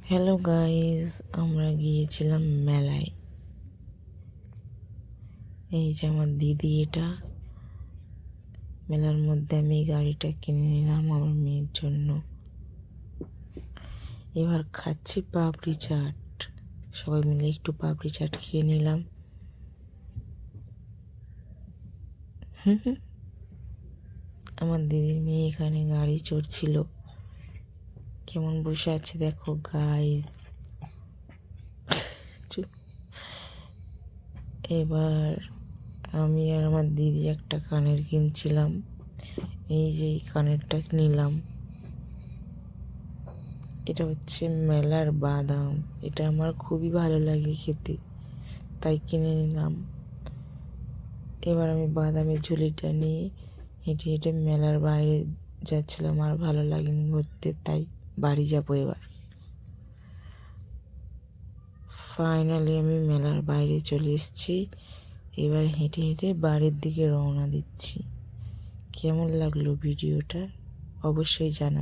Hello guys, আমরা গিয়েছিলাম মেলায়। এই যে আমার দিদি, এটা মেলার মধ্যে আমি এই গাড়িটা কিনে নিলাম আমার মেয়ের জন্য। এবার খাচ্ছি পাপড়ি চাট, সবাই মিলে একটু পাপড়ি চাট খেয়ে নিলাম। আমার দিদির মেয়ে এখানে গাড়ি চড়ছিল, কেমন বসে আছে দেখো গাইজ। এবার আমি আর আমার দিদি একটা কানের কিনছিলাম। এই যে এই কানেরটা নিলাম, এটা হচ্ছে মেলার বাদাম। এটা আমার খুবই ভালো লাগে খেতে, তাই কিনে নিলাম। এবার আমি বাদামের ঝুলিটা নিয়ে হেঁটে হেঁটে মেলার বাইরে যাচ্ছিলাম, আর ভালো লাগেনি ঘুরতে, তাই বাড়ি যাবো এবার। ফাইনালি আমি মেলার বাইরে চলে এসেছি। এবার হেঁটে হেঁটে বাড়ির দিকে রওনা দিচ্ছি। কেমন লাগলো ভিডিওটা অবশ্যই জানাবেন।